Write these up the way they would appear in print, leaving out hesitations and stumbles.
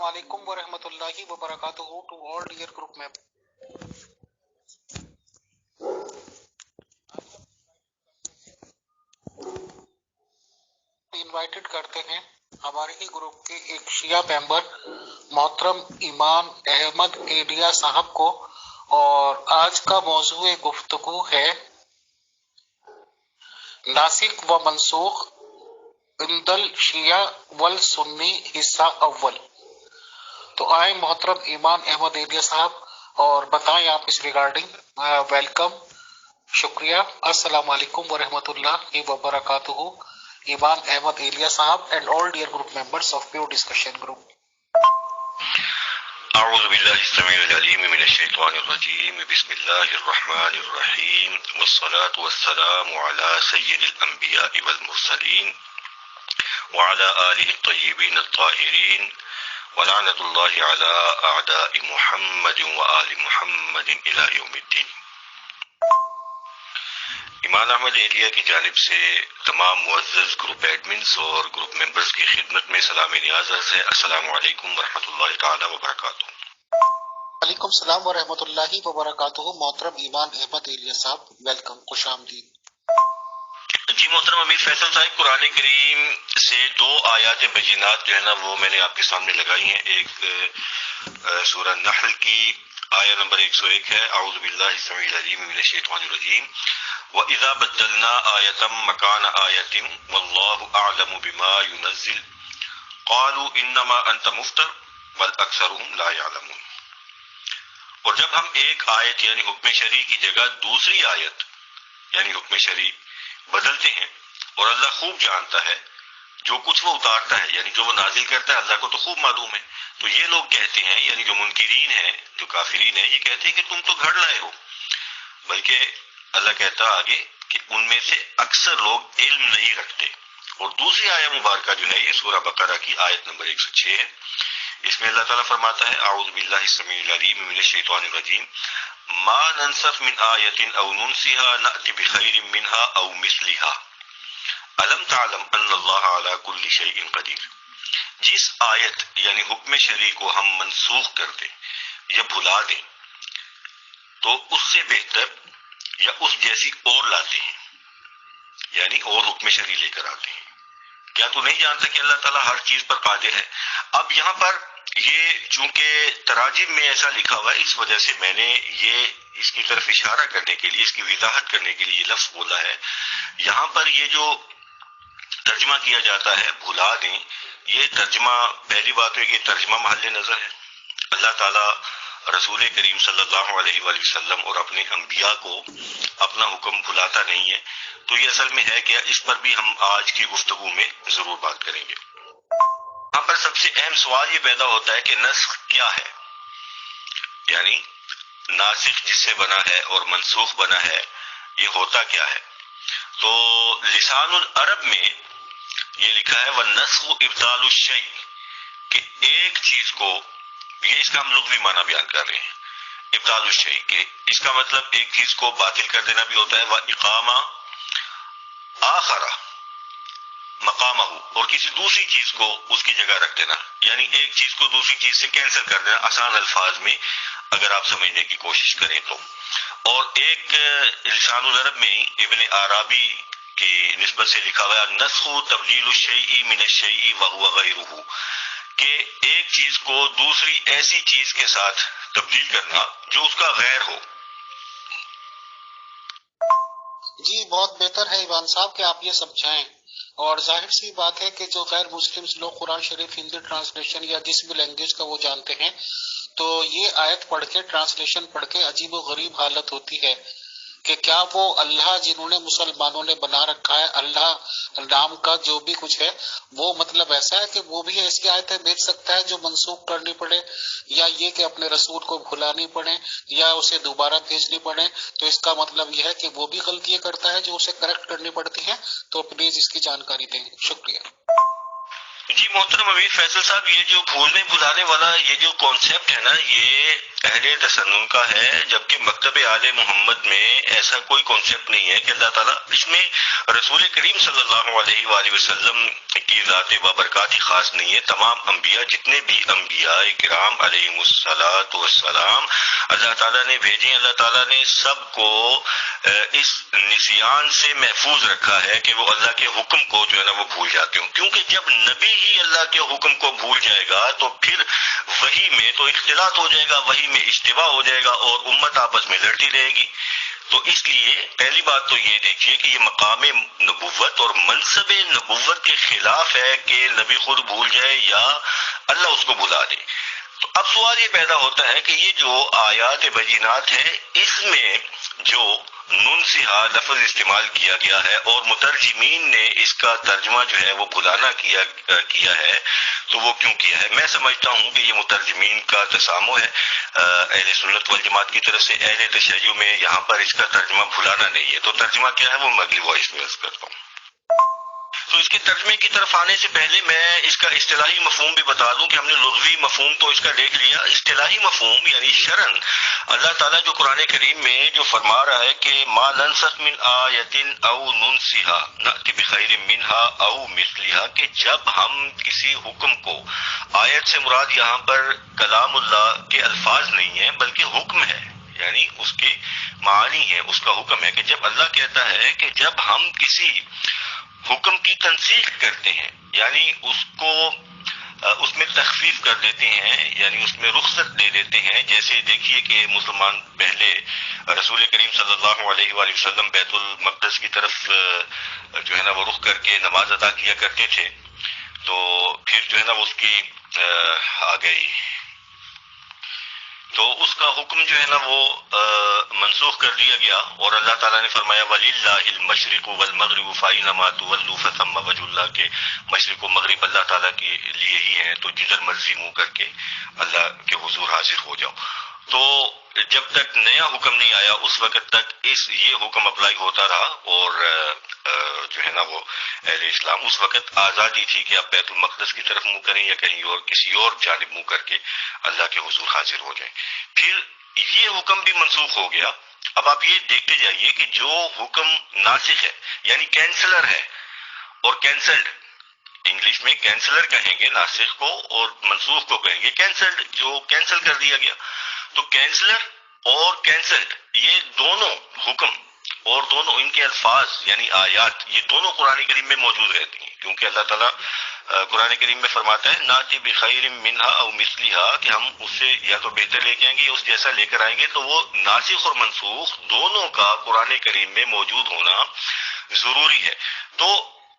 السلام علیکم ورحمۃ اللہ وبرکاتہ ٹو آل ڈیئر گروپ میں انوائٹڈ کرتے ہیں ہمارے ہی گروپ کے ایک شیعہ ممبر محترم ایمان احمد ایڈیا صاحب کو، اور آج کا موضوع گفتگو ہے ناسخ و منسوخ عند الشیعہ والسنی حصہ اول۔ تو آئیں محترم ایمان احمد ایڈیا صاحب اور بتائیں آپ اس ریگارڈنگ۔ ویلکم، شکریہ۔ السلام علیکم ورحمۃ اللہ وبرکاتہ ایمان احمد ایڈیا صاحب and all dear group members of pure discussion group. اعوذ باللہ السمیع العلیم من الشیطان الرجیم، بسم اللہ الرحمن الرحیم، والصلاة والسلام علی سید الانبیاء والمرسلین وعلى آلہ الطیبین الطاہرین ولعنۃ اللہ علی اعداء محمد وآل محمد الی یوم الدین۔ ایمان احمد ایڈیا کی جانب سے تمام معزز گروپ ایڈمنز اور گروپ ممبرز کی خدمت میں سلام نیاز عرض ہے۔ السلام علیکم ورحمۃ اللہ تعالی وبرکاتہ۔ وعلیکم السلام ورحمۃ اللہ وبرکاتہ محترم ایمان احمد ایڈیا صاحب، ویلکم، خوش آمدید۔ جی محترم امیر فیصل صاحب، قرآن کریم سے دو آیات بینات جو ہے نا وہ میں نے آپ کے سامنے لگائی ہیں۔ ایک سورہ نحل کی آیہ نمبر 101 ہے، اعوذ باللہ السمیع العلیم من الشیطان الرجیم، وَإِذَا بَدَّلْنَا آيَةً مَكَانَ آيَةٍ وَاللَّهُ أَعْلَمُ بِمَا يُنَزِّلُ قَالُوا إِنَّمَا أَنْتَ مُفْتَرٍ بَلْ أَكْثَرُهُمْ لَا يَعْلَمُونَ۔ اور جب ہم ایک آیت یعنی حکم شرعی کی جگہ دوسری آیت یعنی حکم شرعی بدلتے ہیں، اور اللہ خوب جانتا ہے جو کچھ وہ اتارتا ہے، یعنی جو وہ نازل کرتا ہے اللہ کو تو خوب معلوم ہے، تو یہ لوگ کہتے ہیں، یعنی جو منکرین ہیں، جو کافرین ہیں، یہ کہتے ہیں کہ تم تو گھڑ لائے ہو، بلکہ اللہ کہتا آگے کہ ان میں سے اکثر لوگ علم نہیں رکھتے۔ اور دوسری آیہ مبارکہ جو ہے یہ سورہ بقرہ کی آیت نمبر 106 ہے، اس میں اللہ تعالیٰ فرماتا ہے اعوذ باللہ السمیع العلیم من الشیطان الرجیم، ما ننسخ من آیت او ننسها نأتی بخیر منها او مثلها الم تعلم ان اللہ علی کل شیء قدیر۔ جس آیت یعنی حکم شرعی کو ہم منسوخ کر دیں یا بھلا دیں تو اس سے بہتر یا اس جیسی اور لاتے ہیں، یعنی اور حکم شرعی لے کر آتے ہیں۔ کیا تو نہیں جانتا کہ اللہ تعالیٰ ہر چیز پر قادر ہے؟ اب یہاں پر یہ چونکہ تراجم میں ایسا لکھا ہوا ہے، اس وجہ سے میں نے یہ اس کی طرف اشارہ کرنے کے لیے، اس کی وضاحت کرنے کے لیے یہ لفظ بولا ہے۔ یہاں پر یہ جو ترجمہ کیا جاتا ہے بھلا دیں، یہ ترجمہ، پہلی بات ہے کہ ترجمہ محل نظر ہے۔ اللہ تعالیٰ رسول کریم صلی اللہ علیہ وآلہ وسلم اور اپنے انبیاء کو اپنا حکم بھلاتا نہیں ہے، تو یہ اصل میں ہے کہ اس پر بھی ہم آج کی گفتگو میں ضرور بات کریں گے۔ یہاں پر سب سے اہم سوال یہ پیدا ہوتا ہے کہ نسخ کیا ہے، یعنی ناسخ جس سے بنا ہے اور منسوخ بنا ہے یہ ہوتا کیا ہے؟ تو لسان العرب میں یہ لکھا ہے وَالنَّسْخُ إِبْطَالُ الشَّيْءِ، کہ ایک چیز کو، یہ اس کا ہم لغوی معنی بیان کر رہے ہیں، ابطال الشیء، کہ اس کا مطلب ایک چیز کو باطل کر دینا بھی ہوتا ہے، وَإِقَامَ آخَرَ مَقَامَهُ، اور کسی دوسری چیز کو اس کی جگہ رکھ دینا، یعنی ایک چیز کو دوسری چیز سے کینسل کر دینا، آسان الفاظ میں اگر آپ سمجھنے کی کوشش کریں تو۔ اور ایک لسان العرب میں ابن عربی کی نسبت سے لکھا ہوا ہے النسخ تبدیل الشیء من الشیء وهو غیرہ، کہ ایک چیز کو دوسری ایسی چیز کے ساتھ تبدیل کرنا جو اس کا غیر ہو۔ جی بہت بہتر ہے ایوان صاحب کہ آپ یہ سمجھائیں، اور ظاہر سی بات ہے کہ جو غیر مسلم لوگ قرآن شریف ہندی ٹرانسلیشن یا جس بھی لینگویج کا وہ جانتے ہیں، تو یہ آیت پڑھ کے، ٹرانسلیشن پڑھ کے عجیب و غریب حالت ہوتی ہے کہ کیا وہ اللہ جنہوں نے مسلمانوں نے بنا رکھا ہے، اللہ نام کا جو بھی کچھ ہے، وہ مطلب ایسا ہے کہ وہ بھی ایسی آیتیں بھیج سکتا ہے جو منسوخ کرنی پڑے، یا یہ کہ اپنے رسول کو بھلانی پڑے یا اسے دوبارہ بھیجنی پڑے؟ تو اس کا مطلب یہ ہے کہ وہ بھی غلطیاں کرتا ہے جو اسے کریکٹ کرنی پڑتی ہیں۔ تو پلیز اس کی جانکاری دیں، شکریہ۔ جی محترم امیر فیصل صاحب، یہ جو بھولنے بھلانے والا یہ جو کانسیپٹ ہے نا، یہ اہل تسنن کا ہے، جبکہ مکتب آل محمد میں ایسا کوئی کانسیپٹ نہیں ہے کہ اللہ تعالیٰ، اس میں رسول کریم صلی اللہ علیہ وآلہ وسلم کی ذات بابرکات ہی خاص نہیں ہے، تمام انبیاء، جتنے بھی انبیاء کرام علیہم الصلاۃ والسلام اللہ تعالیٰ نے بھیجے، اللہ تعالیٰ نے سب کو اس نسیان سے محفوظ رکھا ہے کہ وہ اللہ کے حکم کو جو ہے نا وہ بھول جاتے ہوں، کیونکہ جب نبی ہی اللہ کے حکم کو بھول جائے گا تو پھر وحی میں تو اختلاط ہو جائے گا، وحی میں اشتباہ ہو جائے گا اور امت آپس میں لڑتی رہے گی۔ تو اس لیے پہلی بات تو یہ دیکھیے کہ یہ مقام نبوت اور منصب نبوت کے خلاف ہے کہ نبی خود بھول جائے یا اللہ اس کو بلا دے۔ تو اب سوال یہ پیدا ہوتا ہے کہ یہ جو آیات بینات ہے، اس میں جو ننسہا لفظ استعمال کیا گیا ہے اور مترجمین نے اس کا ترجمہ جو ہے وہ بھلانا کیا ہے، تو وہ کیوں کیا ہے؟ میں سمجھتا ہوں کہ یہ مترجمین کا تسامح ہے اہل سنت والجماعت کی طرف سے۔ اہل تشیع میں یہاں پر اس کا ترجمہ بھلانا نہیں ہے، تو ترجمہ کیا ہے وہ میں اگلی وائس میں عرض کرتا ہوں۔ تو اس کے ترجمے کی طرف آنے سے پہلے میں اس کا اصطلاحی مفہوم بھی بتا دوں کہ ہم نے لغوی مفہوم تو اس کا دیکھ لیا، اصطلاحی مفہوم یعنی شرعن اللہ تعالیٰ جو قرآن کریم میں جو فرما رہا ہے کہ ما ننسخ من آیت او ننسها نأتی بخیر منها او مثلها، کہ جب ہم کسی حکم کو، آیت سے مراد یہاں پر کلام اللہ کے الفاظ نہیں ہیں بلکہ حکم ہے، یعنی اس کے معانی ہیں، اس کا حکم ہے کہ جب اللہ کہتا ہے کہ جب ہم کسی حکم کی تنسیخ کرتے ہیں، یعنی اس میں تخفیف کر دیتے ہیں، یعنی اس میں رخصت دے دیتے ہیں، جیسے دیکھیے کہ مسلمان پہلے رسول کریم صلی اللہ علیہ وآلہ وسلم بیت المقدس کی طرف جو ہے نا وہ رخ کر کے نماز ادا کیا کرتے تھے، تو پھر جو ہے نا اس کی آ گئی، تو اس کا حکم جو ہے نا وہ منسوخ کر دیا گیا، اور اللہ تعالیٰ نے فرمایا وَلِلَّهِ الْمَشْرِقُ وَالْمَغْرِبُ فَأَيْنَمَا تُوَلُّوا فَثَمَّ وَجْهُ اللَّهِ، کے مشرق و مغرب اللہ تعالیٰ کے لیے ہی ہیں، تو جدھر مرضی منہ کر کے اللہ کے حضور حاضر ہو جاؤ۔ تو جب تک نیا حکم نہیں آیا اس وقت تک یہ حکم اپلائی ہوتا رہا، اور جو ہے نا وہ اہل اسلام اس وقت آزادی تھی کہ آپ بیت المقدس کی طرف منہ کریں یا کہیں اور کسی اور جانب منہ کر کے اللہ کے حضور حاضر ہو جائیں۔ پھر یہ حکم بھی منسوخ ہو گیا۔ اب آپ یہ دیکھتے جائیے کہ جو حکم ناسخ ہے یعنی کینسلر ہے، اور کینسلڈ انگلش میں کینسلر کہیں گے ناسخ کو، اور منسوخ کو کہیں گے کینسلڈ، جو کینسل کر دیا گیا۔ تو کینسلر اور کینسلڈ یہ دونوں حکم اور دونوں ان کے الفاظ یعنی آیات، یہ دونوں قرآن کریم میں موجود رہتی ہیں، کیونکہ اللہ تعالیٰ قرآن کریم میں فرماتا ہے ناتی بخیر منہا او مثلیہا، کہ ہم اس سے یا تو بہتر لے کے آئیں گے یا اس جیسا لے کر آئیں گے۔ تو وہ ناسخ اور منسوخ دونوں کا قرآن کریم میں موجود ہونا ضروری ہے۔ تو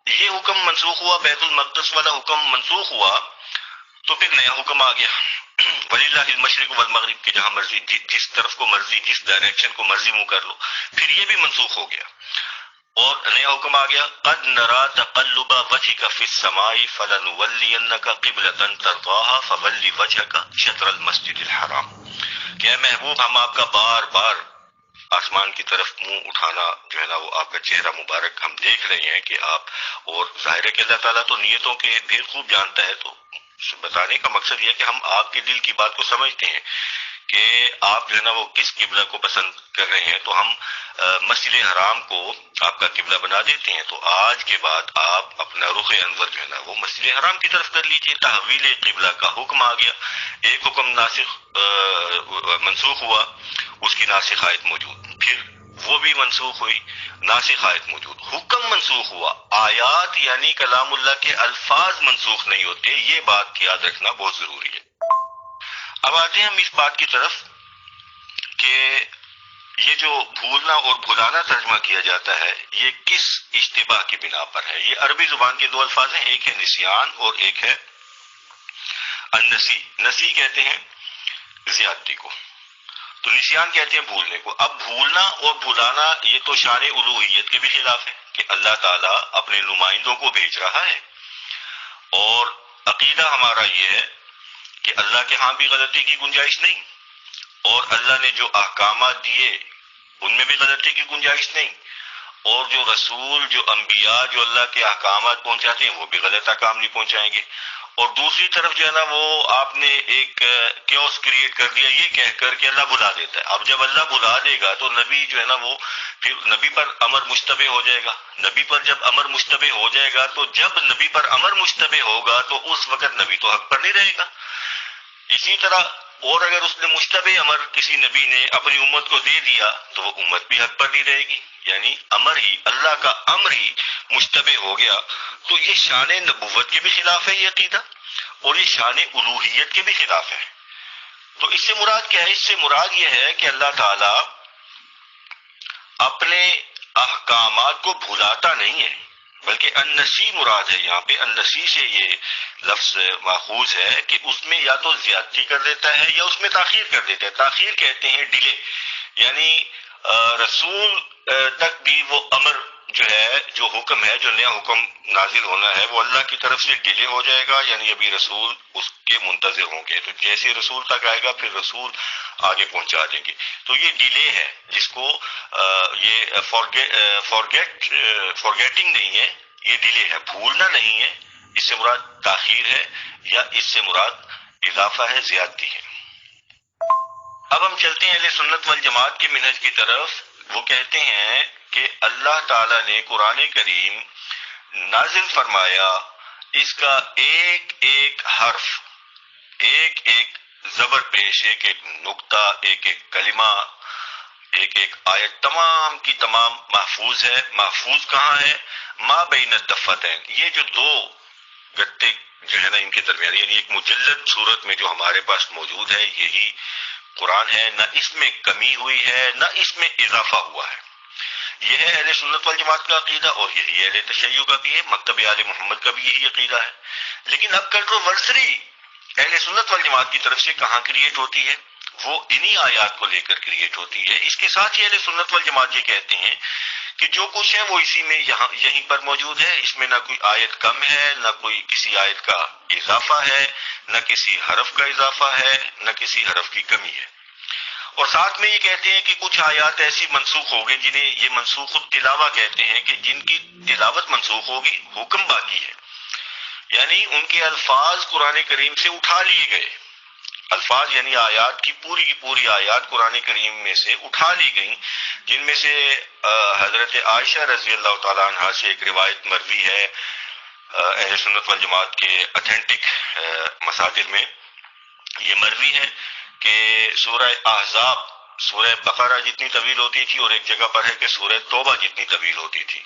یہ حکم منسوخ ہوا، بیت المقدس والا حکم منسوخ ہوا، تو پھر نیا حکم آ گیا وَلِلَّهِ الْمَشْرِقُ وَالْمَغْرِبُ، کہ جہاں مرضی جس طرف کو مرضی، جس ڈائریکشن کو مرضی منہ کر لو۔ پھر یہ بھی منسوخ ہو گیا، اور نیا حکم آ گیا قَدْ نَرَىٰ تَقَلُّبَ وَجْهِكَ فِي السَّمَاءِ فَلَنُوَلِّيَنَّكَ قِبْلَةً تَرْضَاهَا فَوَلِّ وَجْهَكَ شَطْرَ الْمَسْجِدِ الْحَرَامِ، کہ اے محبوب ہم آپ کا بار بار آسمان کی طرف منہ اٹھانا جو ہے نا وہ آپ کا چہرہ مبارک ہم دیکھ رہے ہیں کہ آپ، اور ظاہر ہے کہ اللہ تعالیٰ تو نیتوں کے بھید خوب جانتا ہے، تو بتانے کا مقصد یہ ہے کہ ہم آپ کے دل کی بات کو سمجھتے ہیں کہ آپ جو ہے نا وہ کس قبلہ کو پسند کر رہے ہیں، تو ہم مسجد حرام کو آپ کا قبلہ بنا دیتے ہیں۔ تو آج کے بعد آپ اپنا رخ انور جو ہے نا وہ مسجد حرام کی طرف کر لیجیے۔ تحویل قبلہ کا حکم آ گیا، ایک حکم ناسخ منسوخ ہوا، اس کی ناسخ آیت موجود، پھر وہ بھی منسوخ ہوئی، ناسخ آیت موجود، حکم منسوخ ہوا، آیات یعنی کلام اللہ کے الفاظ منسوخ نہیں ہوتے، یہ بات یاد رکھنا بہت ضروری ہے۔ اب آتے ہیں ہم اس بات کی طرف کہ یہ جو بھولنا اور بھلانا ترجمہ کیا جاتا ہے یہ کس اشتباہ کی بنا پر ہے۔ یہ عربی زبان کے دو الفاظ ہیں، ایک ہے نسیان اور ایک ہے النسی۔ نسی کہتے ہیں زیادتی کو، تو نسیان کہتے ہیں بھولنے کو۔ اب بھولنا اور بھلانا یہ تو شان الوہیت کے بھی خلاف ہے کہ اللہ تعالیٰ اپنے نمائندوں کو بھیج رہا ہے، اور عقیدہ ہمارا یہ ہے کہ اللہ کے ہاں بھی غلطی کی گنجائش نہیں، اور اللہ نے جو احکامات دیے ان میں بھی غلطی کی گنجائش نہیں، اور جو رسول جو انبیاء جو اللہ کے احکامات پہنچاتے ہیں وہ بھی غلط احکام نہیں پہنچائیں گے، اور دوسری طرف جو ہے نا وہ آپ نے ایک کیوس کریٹ کر دیا یہ کہہ کر کہ اللہ بلا دیتا ہے. اب جب اللہ بلا دے گا تو نبی جو ہے نا وہ پھر نبی پر امر مشتبہ ہو جائے گا. نبی پر جب امر مشتبہ ہو جائے گا تو جب نبی پر امر مشتبہ ہوگا تو اس وقت نبی تو حق پر نہیں رہے گا. اسی طرح اور اگر اس نے مشتبہ امر کسی نبی نے اپنی امت کو دے دیا تو وہ امت بھی حق پر نہیں رہے گی. یعنی امر ہی اللہ کا امر ہی مشتبہ ہو گیا تو یہ شان نبوت کے بھی خلاف ہے یہ عقیدہ اور یہ شان الوہیت کے بھی خلاف ہے. تو اس سے مراد کیا ہے؟ اس سے مراد یہ ہے کہ اللہ تعالی اپنے احکامات کو بھلاتا نہیں ہے بلکہ النسی مراد ہے. یہاں پہ النسی سے یہ لفظ ماخوذ ہے کہ اس میں یا تو زیادتی کر دیتا ہے یا اس میں تاخیر کر دیتا ہے. تاخیر کہتے ہیں ڈیلے، یعنی رسول تک بھی وہ امر جو ہے جو حکم ہے جو نیا حکم نازل ہونا ہے وہ اللہ کی طرف سے ڈیلے ہو جائے گا. یعنی ابھی رسول اس کے منتظر ہوں گے تو جیسے رسول تک آئے گا پھر رسول آگے پہنچا دیں گے. تو یہ ڈیلے ہے جس کو یہ فورگیٹنگ نہیں ہے، یہ ڈیلے ہے، بھولنا نہیں ہے. اس سے مراد تاخیر ہے یا اس سے مراد اضافہ ہے، زیادتی ہے. اب ہم چلتے ہیں اہل سنت والجماعت کے منہج کی طرف. وہ کہتے ہیں کہ اللہ تعالی نے قرآن کریم نازل فرمایا، اس کا ایک ایک حرف، ایک ایک زبر پیش، ایک ایک نقطہ، ایک ایک کلمہ، ایک ایک آیت تمام کی تمام محفوظ ہے. محفوظ کہاں ہے؟ ما بین الدفتین، یہ جو دو گتے جو ہے نا ان کے درمیان، یعنی ایک مجلد صورت میں جو ہمارے پاس موجود ہے یہی قرآن ہے. نہ اس میں کمی ہوئی ہے نہ اس میں اضافہ ہوا ہے. یہ ہے اہل سنت والجماعت کا عقیدہ اور یہی اہل تشیع کا بھی ہے، مکتب آل محمد کا بھی یہی عقیدہ ہے. لیکن اب کنٹروورسری اہل سنت والجماعت کی طرف سے کہاں کریٹ ہوتی ہے؟ وہ انہی آیات کو لے کر کریٹ ہوتی ہے. اس کے ساتھ ہی اہل سنت والجماعت یہ کہتے ہیں کہ جو کچھ ہے وہ اسی میں یہیں پر موجود ہے. اس میں نہ کوئی آیت کم ہے نہ کوئی کسی آیت کا اضافہ ہے، نہ کسی حرف کا اضافہ ہے نہ کسی حرف کی کمی ہے. اور ساتھ میں یہ کہتے ہیں کہ کچھ آیات ایسی منسوخ ہو گئی جنہیں یہ منسوخ التلاوہ کہتے ہیں کہ جن کی تلاوت منسوخ ہوگی، حکم باقی ہے. یعنی ان کے الفاظ قرآن کریم سے اٹھا لیے گئے. الفاظ یعنی آیات کی پوری آیات قرآن کریم میں سے اٹھا لی گئیں، جن میں سے حضرت عائشہ رضی اللہ تعالیٰ عنہا سے ایک روایت مروی ہے اہل سنت والجماعت کے اتھینٹک مصادر میں. یہ مروی ہے کہ سورہ احزاب سورہ بقرہ جتنی طویل ہوتی تھی اور ایک جگہ پر ہے کہ سورہ توبہ جتنی طویل ہوتی تھی،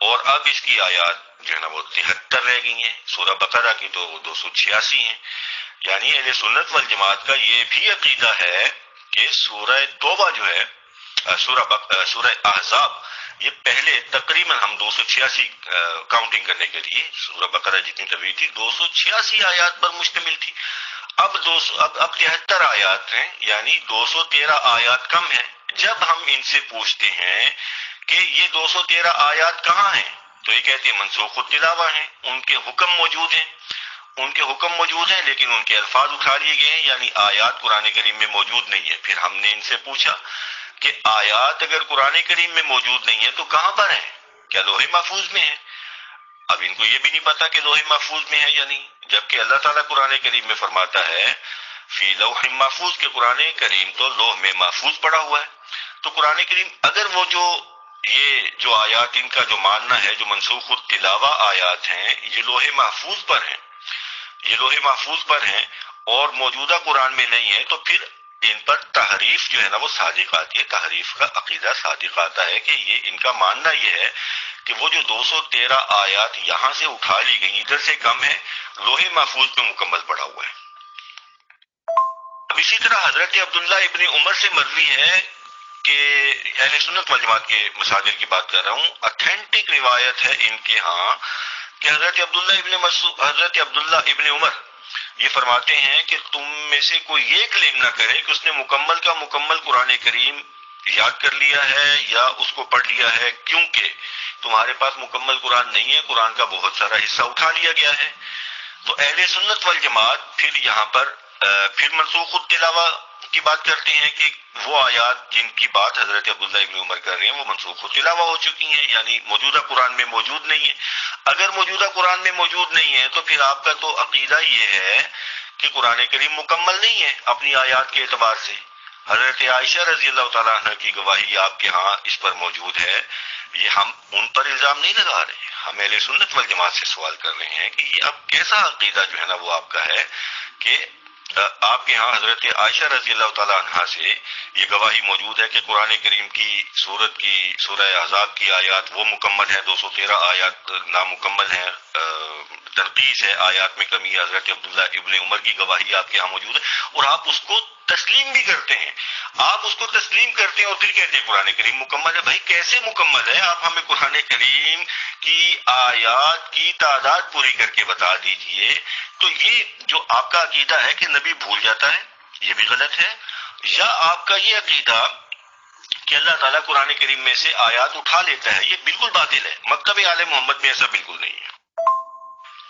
اور اب اس کی آیات جو ہے نا وہ 73 رہ گئی ہیں. سورہ بقرہ کی تو 286 ہیں. یعنی اہل سنت والجماعت کا یہ بھی عقیدہ ہے کہ سورہ توبہ جو ہے سورہ احزاب یہ پہلے تقریباً ہم 286 کاؤنٹنگ کرنے کے لیے سورہ بقرہ جتنی طویل تھی 286 آیات پر مشتمل تھی. اب 73 آیات ہیں، یعنی 213 آیات کم ہیں. جب ہم ان سے پوچھتے ہیں کہ یہ 213 آیات کہاں ہیں تو یہ کہتے ہیں منسوخ التلاوہ ہیں. ان کے حکم موجود ہیں لیکن ان کے الفاظ اٹھا لیے گئے ہیں، یعنی آیات قرآن کریم میں موجود نہیں ہے. پھر ہم نے ان سے پوچھا کہ آیات اگر قرآن کریم میں موجود نہیں ہے تو کہاں پر ہیں؟ کیا لوح محفوظ میں ہے؟ اب ان کو یہ بھی نہیں پتا کہ لوح محفوظ میں ہے یا نہیں، جبکہ اللہ تعالیٰ قرآن کریم میں فرماتا ہے فی لوح محفوظ، کے قرآن کریم تو لوح میں محفوظ پڑا ہوا ہے. تو قرآن کریم اگر وہ یہ جو آیات ان کا جو ماننا ہے جو منسوخ التلاوہ آیات ہیں یہ لوح محفوظ پر ہیں اور موجودہ قرآن میں نہیں ہے، تو پھر ان پر تحریف جو ہے نا وہ صادق آتی ہے. تحریف کا عقیدہ صادق آتا ہے کہ یہ ان کا ماننا یہ ہے کہ وہ جو 213 آیات یہاں سے اٹھا لی گئی ادھر سے کم ہے، لوح محفوظ میں مکمل پڑا ہوا ہے. اب اسی طرح حضرت عبداللہ ابن عمر سے مروی ہے کہ اہل سنت والجماعت کے مصادر کی بات کر رہا ہوں، اتھینٹک روایت ہے ان کے ہاں کہ حضرت عبداللہ ابن عمر یہ فرماتے ہیں کہ تم میں سے کوئی یہ کلیم نہ کرے کہ اس نے مکمل کا مکمل قرآن کریم یاد کر لیا ہے یا اس کو پڑھ لیا ہے، کیونکہ تمہارے پاس مکمل قرآن نہیں ہے، قرآن کا بہت سارا حصہ اٹھا لیا گیا ہے. تو اہل سنت والجماعت پھر یہاں پر پھر منسوخ التلاوہ کی بات کرتے ہیں کہ وہ آیات جن کی بات حضرت عبداللہ ابن عمر کر رہے ہیں وہ منسوخ و تلاوہ ہو چکی ہیں، یعنی موجودہ قرآن میں موجود نہیں ہے۔ اگر موجودہ قرآن میں موجود نہیں ہے تو پھر آپ کا تو عقیدہ یہ ہے کہ قرآن کریم مکمل نہیں ہے اپنی آیات کے اعتبار سے۔ حضرت عائشہ رضی اللہ تعالیٰ عنہ کی گواہی آپ کے ہاں اس پر موجود ہے۔ یہ ہم ان پر الزام نہیں لگا رہے، ہم اہل سنت والجماعت سے سوال کر رہے ہیں کہ یہ اب کیسا عقیدہ جو ہے نا وہ آپ کا ہے کہ آپ کے ہاں حضرت عائشہ رضی اللہ تعالیٰ عنہ سے یہ گواہی موجود ہے کہ قرآن کریم کی سورہ احزاب کی آیات وہ مکمل ہے، 213 آیات نامکمل ہیں، تنقیص ہے، آیات میں کمی ہے۔ حضرت عبداللہ ابن عمر کی گواہی آپ کے ہاں موجود ہے اور آپ اس کو تسلیم بھی کرتے ہیں، آپ اس کو تسلیم کرتے ہیں اور پھر کہتے ہیں قرآن کریم مکمل ہے۔ بھائی کیسے مکمل ہے؟ آپ ہمیں قرآن کریم کی آیات کی تعداد پوری کر کے بتا دیجئے۔ تو یہ جو آپ کا عقیدہ ہے کہ نبی بھول جاتا ہے یہ بھی غلط ہے، یا آپ کا یہ عقیدہ کہ اللہ تعالیٰ قرآن کریم میں سے آیات اٹھا لیتا ہے یہ بالکل باطل ہے۔ مکتب آل محمد میں ایسا بالکل نہیں ہے۔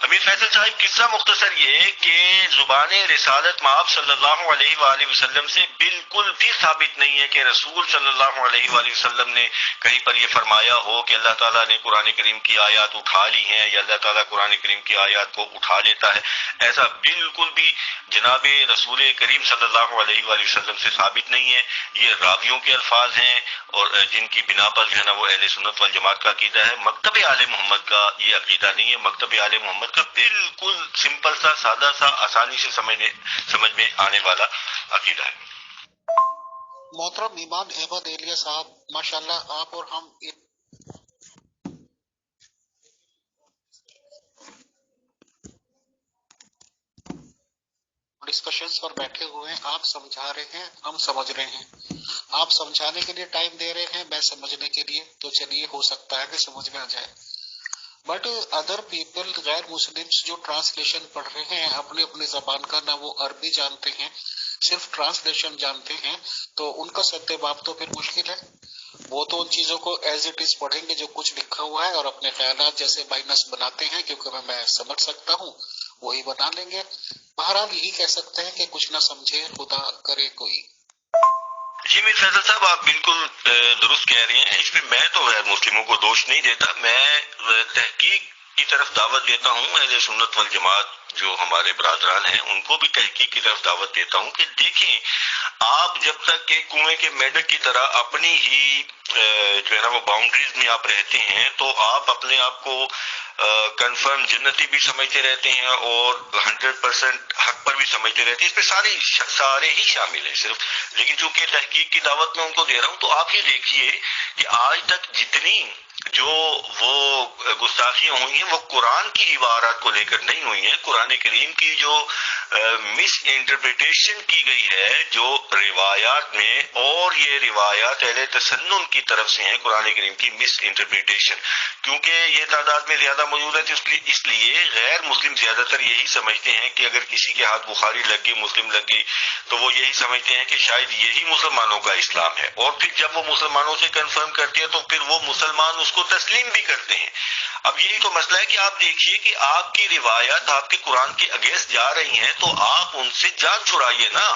امیر فیصل صاحب قصہ مختصر یہ کہ زبان رسالت مآب صلی اللہ علیہ وآلہ وسلم سے بالکل بھی ثابت نہیں ہے کہ رسول صلی اللہ علیہ وآلہ وسلم نے کہیں پر یہ فرمایا ہو کہ اللہ تعالیٰ نے قرآن کریم کی آیات اٹھا لی ہیں یا اللہ تعالیٰ قرآن کریم کی آیات کو اٹھا لیتا ہے، ایسا بالکل بھی جناب رسول کریم صلی اللہ علیہ وآلہ وسلم سے ثابت نہیں ہے۔ یہ راویوں کے الفاظ ہیں اور جن کی بنا پر جو ہے نا وہ اہل سنت والجماعت کا عقیدہ ہے۔ مکتب آل محمد کا یہ عقیدہ نہیں ہے۔ مکتب آل محمد کا بالکل سمپل سا، سادہ سا، آسانی سے سمجھ میں آنے والا عقیدہ ہے۔ محترم ایمان احمد ایلیا صاحب، ماشاءاللہ آپ اور ہم ڈسکشنز پر بیٹھے ہوئے ہیں، آپ سمجھا رہے ہیں، ہم سمجھ رہے ہیں، آپ سمجھانے کے لیے ٹائم دے رہے ہیں، میں سمجھنے کے لیے، تو چلیے ہو سکتا ہے کہ سمجھ میں آ جائے۔ بٹ ادر پیپل، غیر مسلمس جو ٹرانسلیشن پڑھ رہے ہیں اپنے اپنی زبان کا، نہ وہ عربی جانتے ہیں، صرف ٹرانسلیشن جانتے ہیں، تو ان کا ستیاب تو پھر مشکل ہے۔ وہ تو ان چیزوں کو ایز اٹ از پڑھیں گے جو کچھ لکھا ہوا ہے اور اپنے خیالات جیسے مائنس بناتے ہیں کیونکہ میں سمجھ سکتا ہوں وہی بنا لیں گے۔ بہرحال یہی کہہ سکتے ہیں کہ کچھ نہ سمجھے خدا کرے کوئی۔ جی میر فیصل صاحب آپ بالکل درست کہہ رہے ہیں، اس میں میں تو غیر مسلموں کو دوش نہیں دیتا، میں تحقیق کی طرف دعوت دیتا ہوں۔ اہل سنت والجماعت جو ہمارے برادران ہیں ان کو بھی تحقیق کی طرف دعوت دیتا ہوں کہ دیکھیں آپ جب تک کہ کنویں کے میڈک کی طرح اپنی ہی جو ہے نا وہ باؤنڈریز میں آپ رہتے ہیں تو آپ اپنے آپ کو کنفرم جنتی بھی سمجھتے رہتے ہیں اور 100% حق پر بھی سمجھتے رہتے ہیں۔ اس پہ سارے ہی شامل ہیں صرف، لیکن چونکہ تحقیق کی دعوت میں ان کو دے رہا ہوں تو آپ یہ دیکھیے کہ آج تک جتنی جو وہ گستاخیاں ہوئی ہیں وہ قرآن کی عبارات کو لے کر نہیں ہوئی ہیں، قرآن کریم کی جو مس انٹرپریٹیشن کی گئی ہے جو روایات میں، اور یہ روایات اہل تسنن کی طرف سے ہیں قرآن کریم کی مس انٹرپریٹیشن، کیونکہ یہ تعداد میں زیادہ موجود ہے تو اس لیے غیر مسلم زیادہ تر یہی سمجھتے ہیں کہ اگر کسی کے ہاتھ بخاری لگ گئی، مسلم لگ گئی، تو وہ یہی سمجھتے ہیں کہ شاید یہی مسلمانوں کا اسلام ہے، اور پھر جب وہ مسلمانوں سے کنفرم کرتے ہیں تو پھر وہ مسلمان اس کو تسلیم بھی کرتے ہیں۔ اب یہی تو مسئلہ ہے کہ آپ دیکھیے کہ آپ کی روایات آپ کے قرآن کے اگینسٹ جا رہی ہیں تو آپ ان سے جان چھڑائیے نا،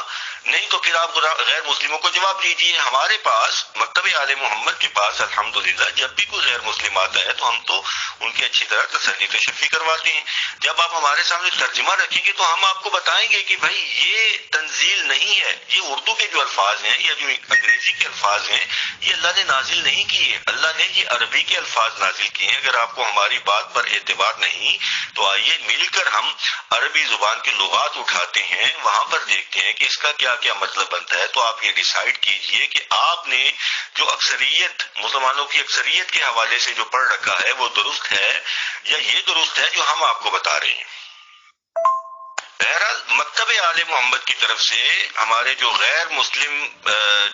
نہیں تو پھر آپ غیر مسلموں کو جواب دیجیے۔ ہمارے پاس مکتب آل محمد کے پاس الحمدللہ جب بھی کوئی غیر مسلم آتا ہے تو ہم تو ان کی اچھی طرح تسلی تشفی کرواتے ہیں۔ جب آپ ہمارے سامنے ترجمہ رکھیں گے تو ہم آپ کو بتائیں گے کہ بھائی یہ تنزیل نہیں ہے، یہ اردو کے جو الفاظ ہیں یا جو انگریزی کے الفاظ ہیں یہ اللہ نے نازل نہیں کیے، اللہ نے یہ عربی کے الفاظ نازل کیے ہیں۔ اگر آپ کو ہماری بات پر اعتبار نہیں تو آئیے مل کر ہم عربی زبان کے لغات اٹھاتے ہیں، وہاں پر دیکھتے ہیں کہ اس کا کیا کیا مطلب بنتا ہے، تو آپ یہ ڈیسائیڈ کیجئے کہ آپ نے جو اکثریت مسلمانوں کی اکثریت کے حوالے سے جو پڑھ رکھا ہے وہ درست ہے یا یہ درست ہے جو ہم آپ کو بتا رہے ہیں۔ بہرحال مکتب آل محمد کی طرف سے ہمارے جو غیر مسلم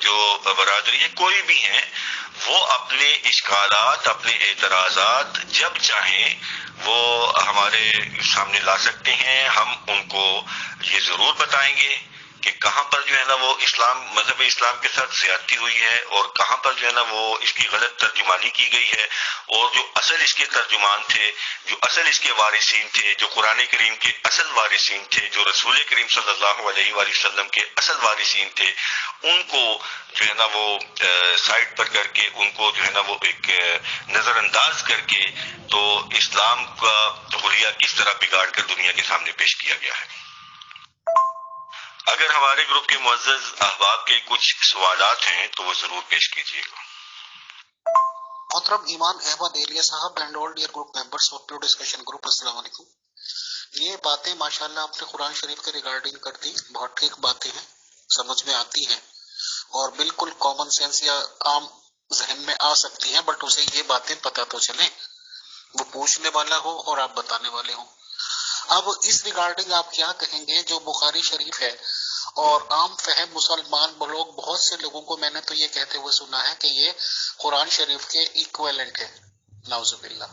جو برادری ہے کوئی بھی ہیں وہ اپنے اشکالات، اپنے اعتراضات جب چاہیں وہ ہمارے سامنے لا سکتے ہیں، ہم ان کو یہ ضرور بتائیں گے کہ کہاں پر جو ہے نا وہ اسلام مذہب اسلام کے ساتھ زیادتی ہوئی ہے اور کہاں پر جو ہے نا وہ اس کی غلط ترجمانی کی گئی ہے، اور جو اصل اس کے ترجمان تھے، جو اصل اس کے وارثین تھے، جو قرآن کریم کے اصل وارثین تھے، جو رسول کریم صلی اللہ علیہ وآلہ وسلم کے اصل وارثین تھے، ان کو جو ہے نا وہ سائڈ پر کر کے، ان کو جو ہے نا وہ ایک نظر انداز کر کے تو اسلام کا حلیہ کس طرح بگاڑ کر دنیا کے سامنے پیش کیا گیا ہے۔ اگر ہمارے گروپ کے معزز احباب کے کچھ سوالات ہیں تو وہ ضرور پیش کیجیے گا۔ محترم ایمان احمد ایلیا صاحب and all dear group members of پیو ڈسکشن گروپ، السلام علیکم۔ یہ باتیں ماشاءاللہ آپ نے قرآن شریف کے ریگارڈنگ کر دی، بہت ٹھیک باتیں ہیں، سمجھ میں آتی ہیں اور بالکل کامن سینس یا عام ذہن میں آ سکتی ہیں، بٹ اسے یہ باتیں پتہ تو چلیں، وہ پوچھنے والا ہو اور آپ بتانے والے ہوں۔ اب اس ریگارڈنگ آپ کیا کہیں گے جو بخاری شریف ہے اور عام فہم مسلمان لوگ، بہت سے لوگوں کو میں نے تو یہ کہتے ہوئے سنا ہے کہ یہ قرآن شریف کے ایکویلنٹ ہے، نعوذ باللہ۔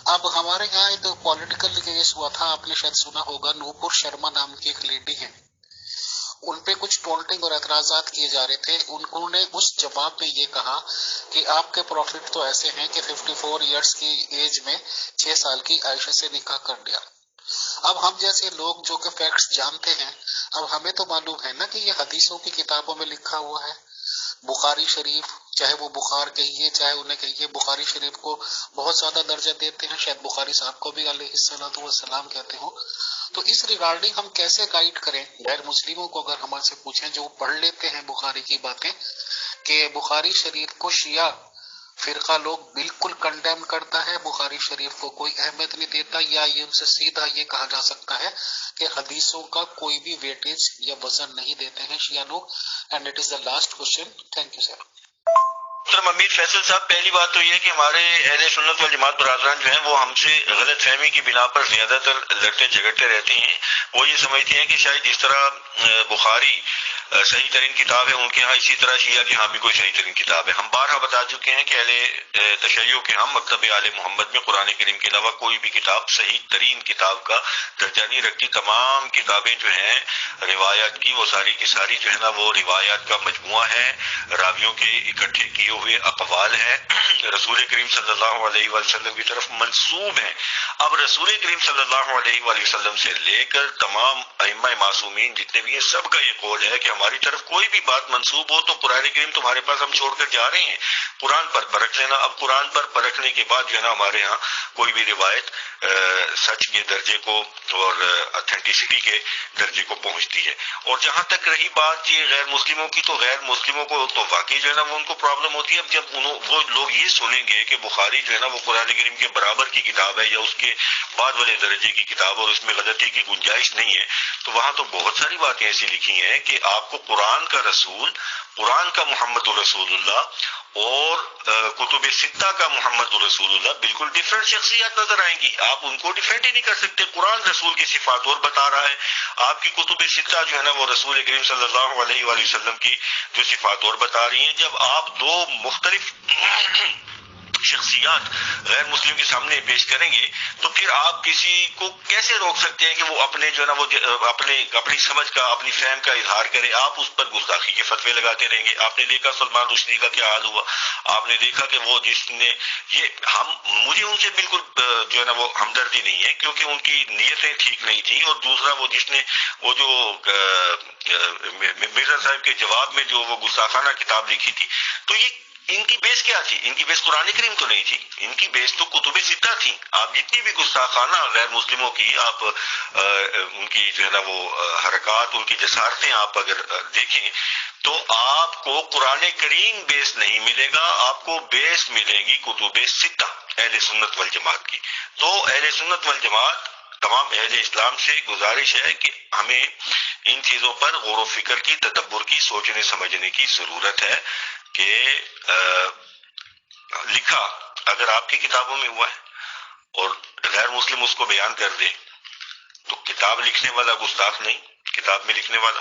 اب ہمارے یہاں ایک پولیٹیکل کیس ہوا تھا، آپ نے شاید سنا ہوگا، نوپور شرما نام کی ایک لیڈی ہیں، ان پہ کچھ ٹونٹنگ اور اعتراضات کیے جا رہے تھے، انہوں نے اس جواب میں یہ کہا کہ آپ کے پروفٹ تو ایسے ہیں کہ 54 ایئرس کی ایج میں 6 سال کی عائشہ سے نکاح کر لیا۔ اب ہم جیسے لوگ جو کہ فیکٹس جانتے ہیں، اب ہمیں تو معلوم ہے نا کہ یہ حدیثوں کی کتابوں میں لکھا ہوا ہے۔ بخاری شریف، چاہے وہ بخار کہیے چاہے انہیں کہیے، بخاری شریف کو بہت زیادہ درجہ دیتے ہیں، شاید بخاری صاحب کو بھی علیہ الصلوۃ والسلام کہتے ہوں۔ تو اس ریگارڈنگ ہم کیسے گائیڈ کریں غیر مسلموں کو، اگر ہم سے پوچھیں جو پڑھ لیتے ہیں بخاری کی باتیں، کہ بخاری شریف کو شیعہ فرقہ لوگ بالکل کنڈیم کرتا ہے، بخاری شریف کو کوئی اہمیت نہیں دیتا، یا یہ ان سے سیدھا یہ کہا جا سکتا ہے کہ حدیثوں کا کوئی بھی ویٹیج یا وزن نہیں دیتے ہیں شیعہ لوگ؟ And it is the last question, thank you sir. محترم امیر فیصل صاحب، پہلی بات تو یہ کہ ہمارے اہل سنت والجماعت برادران جو ہیں وہ ہم سے غلط فہمی کی بنا پر زیادہ تر لڑتے جھگڑتے رہتے ہیں۔ وہ یہ سمجھتے ہیں کہ شاید جس طرح بخاری صحیح ترین کتاب ہے ان کے ہاں، اسی طرح شیعہ کے ہاں بھی کوئی صحیح ترین کتاب ہے۔ ہم بارہا بتا چکے ہیں کہ اہل تشیع کے ہاں مکتب آل محمد میں قرآن کریم کے علاوہ کوئی بھی کتاب صحیح ترین کتاب کا درجہ نہیں رکھتی۔ تمام کتابیں جو ہیں روایات کی، وہ ساری کی ساری جو ہے نا وہ روایات کا مجموعہ ہے، راویوں کے اکٹھے کیے ہوئے اقوال ہیں، رسول کریم صلی اللہ علیہ وآلہ وسلم کی طرف منسوب ہیں۔ اب رسول کریم صلی اللہ علیہ وآلہ وسلم سے لے کر تمام ائمہ معصومین جتنے بھی ہیں، سب کا یہ قول ہے کہ ہماری طرف کوئی بھی بات منسوب ہو تو قرآن کریم تمہارے پاس ہم چھوڑ کر جا رہے ہیں، قرآن پر پرکھ لینا۔ اب قرآن پر پرکھنے کے بعد جو ہے نا ہمارے ہاں کوئی بھی روایت سچ کے درجے کو اور اتھینٹسٹی کے درجے کو پہنچتی ہے۔ اور جہاں تک رہی بات یہ غیر مسلموں کی، تو غیر مسلموں کو تو واقعی جو ہے نا وہ ان کو پرابلم ہوتی ہے۔ اب جب وہ لوگ یہ سنیں گے کہ بخاری جو ہے نا وہ قرآن کریم کے برابر کی کتاب ہے یا اس کے بعد والے درجے کی کتاب اور اس میں غلطی کی گنجائش نہیں ہے، تو وہاں تو بہت ساری باتیں ایسی لکھی ہیں کہ آپ کو قرآن کا رسول، قرآن کا محمد رسول اللہ اور کتب ستہ کا محمد رسول اللہ بالکل ڈیفرنٹ شخصیات نظر آئیں گی۔ آپ ان کو ڈیفینڈ ہی نہیں کر سکتے۔ قرآن رسول کی صفات اور بتا رہا ہے، آپ کی کتب ستہ جو ہے نا وہ رسول کریم صلی اللہ علیہ وآلہ وسلم کی جو صفات اور بتا رہی ہیں۔ جب آپ دو مختلف شخصیات غیر مسلم کے سامنے پیش کریں گے تو پھر آپ کسی کو کیسے روک سکتے ہیں کہ وہ اپنے جو ہے نا وہ اپنی سمجھ کا، اپنی فہم کا اظہار کرے؟ آپ اس پر گستاخی کے فتوے لگاتے رہیں گے۔ آپ نے دیکھا سلمان رشدی کا کیا حال ہوا، آپ نے دیکھا کہ وہ جس نے مجھے ان سے بالکل جو ہے نا وہ ہمدردی نہیں ہے، کیونکہ ان کی نیتیں ٹھیک نہیں تھی۔ اور دوسرا وہ جس نے وہ جو مرزا صاحب کے جواب میں جو وہ گستاخانہ کتاب لکھی تھی، تو یہ ان کی بیس کیا تھی؟ ان کی بیس قرآن کریم تو نہیں تھی، ان کی بیس تو کتب ستہ تھی۔ آپ جتنی بھی گستاخانہ غیر مسلموں کی آپ ان کی جو ہے نا وہ حرکات، ان کی جسارتیں آپ اگر دیکھیں تو آپ کو قرآن کریم بیس نہیں ملے گا، آپ کو بیس ملے گی کتب ستہ اہل سنت والجماعت کی۔ تو اہل سنت والجماعت تمام اہل اسلام سے گزارش ہے کہ ہمیں ان چیزوں پر غور و فکر کی، تدبر کی، سوچنے سمجھنے کی ضرورت ہے کہ لکھا اگر آپ کی کتابوں میں ہوا ہے اور غیر مسلم اس کو بیان کر دے تو کتاب لکھنے والا گستاخ نہیں، کتاب میں لکھنے والا۔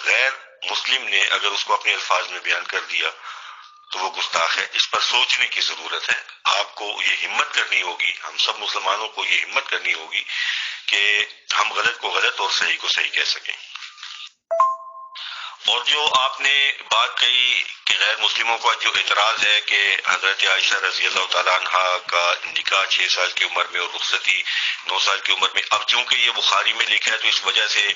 غیر مسلم نے اگر اس کو اپنے الفاظ میں بیان کر دیا تو وہ گستاخ ہے۔ اس پر سوچنے کی ضرورت ہے۔ آپ کو یہ ہمت کرنی ہوگی، ہم سب مسلمانوں کو یہ ہمت کرنی ہوگی کہ ہم غلط کو غلط اور صحیح کو صحیح کہہ سکیں۔ اور جو آپ نے بات کہی کہ غیر مسلموں کا جو اعتراض ہے کہ حضرت عائشہ رضی اللہ تعالیٰ عنہ کا نکاح 6 سال کی عمر میں اور رخصتی 9 سال کی عمر میں، اب چونکہ یہ بخاری میں لکھا ہے تو اس وجہ سے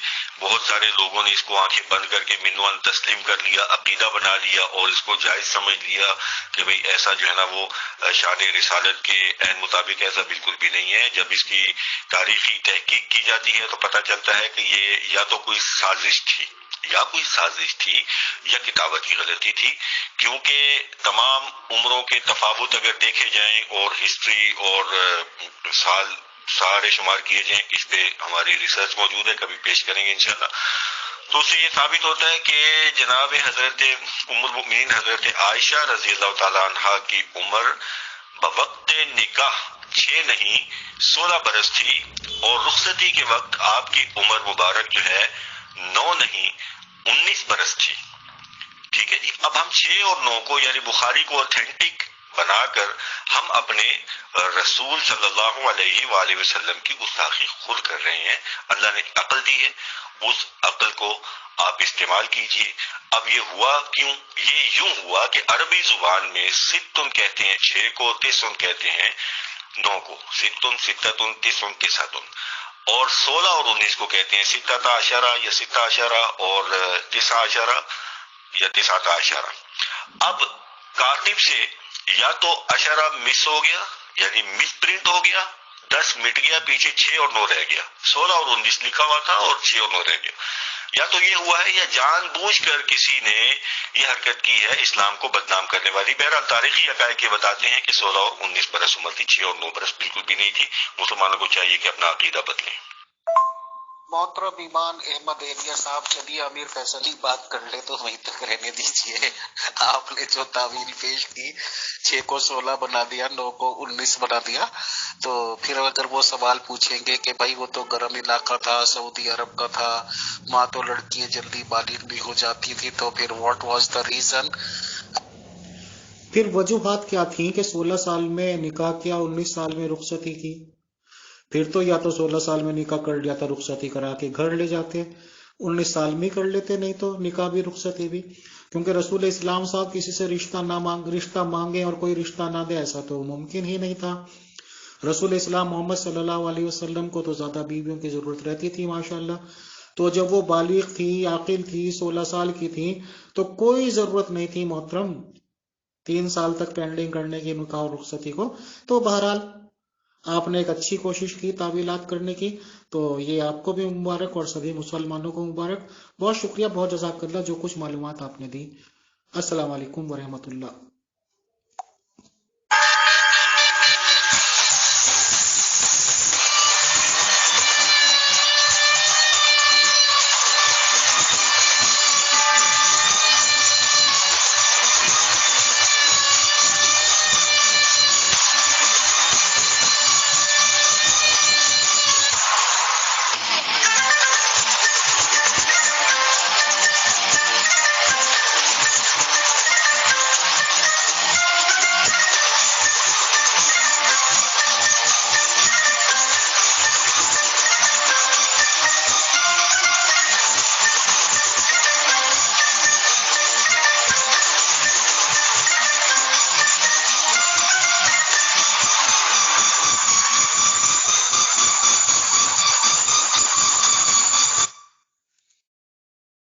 بہت سارے لوگوں نے اس کو آنکھیں بند کر کے منوان تسلیم کر لیا، عقیدہ بنا لیا اور اس کو جائز سمجھ لیا کہ بھئی ایسا جو ہے نا وہ شان رسالت کے عین مطابق ایسا بالکل بھی نہیں ہے۔ جب اس کی تاریخی تحقیق کی جاتی ہے تو پتہ چلتا ہے کہ یہ یا تو کوئی سازش تھی یا کتابت کی غلطی تھی، کیونکہ تمام عمروں کے تفاوت اگر دیکھے جائیں اور ہسٹری اور سال سارے شمار کیے جائیں، اس پہ ہماری ریسرچ موجود ہے، کبھی پیش کریں گے انشاءاللہ۔ تو اس سے یہ ثابت ہوتا ہے کہ جناب حضرت ام المؤمنین حضرت عائشہ رضی اللہ تعالیٰ عنہ کی عمر بوقت نکاح 6 نہیں 16 برس تھی، اور رخصتی کے وقت آپ کی عمر مبارک جو ہے 9 نہیں 19 برس تھی۔ ٹھیک ہے جی، اب ہم 6 اور 9 کو یعنی بخاری کو اوتھینٹک بنا کر ہم اپنے رسول صلی اللہ علیہ وآلہ وسلم کی گستاخی خود کر رہے ہیں۔ اللہ نے عقل دی ہے، اس عقل کو آپ استعمال کیجئے۔ اب یہ ہوا کیوں؟ یہ یوں ہوا کہ عربی زبان میں ستن کہتے ہیں 6 کو، تسن کہتے ہیں 9 کو، ستن ستتن تسن تسعتن، اور 16 اور 19 کو کہتے ہیں 16 یا 16 اور 19 یا 19۔ اب کاتب سے یا تو اشرہ مس ہو گیا یعنی مس پرنٹ ہو گیا، 10 مٹ گیا، پیچھے 6 اور 9 رہ گیا، 16 اور 19 لکھا ہوا تھا اور 6 اور 9 رہ گیا، یا تو یہ ہوا ہے یا جان بوجھ کر کسی نے یہ حرکت کی ہے اسلام کو بدنام کرنے والی۔ بہرحال تاریخی حقائق یہ بتاتے ہیں کہ 16 اور 19 برس عمر تھی، 6 اور 9 برس بالکل بھی نہیں تھی۔ مسلمانوں کو چاہیے کہ اپنا عقیدہ بدلیں۔ محترم ایمان احمد ایریا صاحب، چلیے امیر فیصل ہی بات کر لے تو وہیں تک رہنے دیجیے۔ آپ نے جو تعویل پیش کی 6 کو 16 بنا دیا، 9 کو 19 بنا دیا، تو پھر اگر وہ سوال پوچھیں گے کہ بھائی وہ تو گرم علاقہ تھا، سعودی عرب کا تھا، ماں تو لڑکیاں جلدی بالغ بھی ہو جاتی تھی، تو پھر واٹ واز دا ریزن؟ پھر وجوہات کیا تھیں کہ 16 سال میں نکاح کیا، 19 سال میں رخصتی کی؟ پھر تو یا تو 16 سال میں نکاح کر لیا تھا، رخصتی کرا کے گھر لے جاتے، 19 سال میں کر لیتے، نہیں تو نکاح بھی رخصتی بھی، کیونکہ رسول اسلام صاحب کسی سے رشتہ مانگے اور کوئی رشتہ نہ دے، ایسا تو ممکن ہی نہیں تھا۔ رسول اسلام محمد صلی اللہ علیہ وسلم کو تو زیادہ بیویوں کی ضرورت رہتی تھی ماشاءاللہ، تو جب وہ بالغ تھی، عاقل تھی، 16 سال کی تھی، تو کوئی ضرورت نہیں تھی محترم 3 سال تک پینڈنگ کرنے کی نکاح اور رخصتی کو۔ تو بہرحال آپ نے ایک اچھی کوشش کی تعویلات کرنے کی، تو یہ آپ کو بھی مبارک اور سبھی مسلمانوں کو مبارک۔ بہت شکریہ، بہت جزاک اللہ جو کچھ معلومات آپ نے دی۔ السلام علیکم ورحمۃ اللہ۔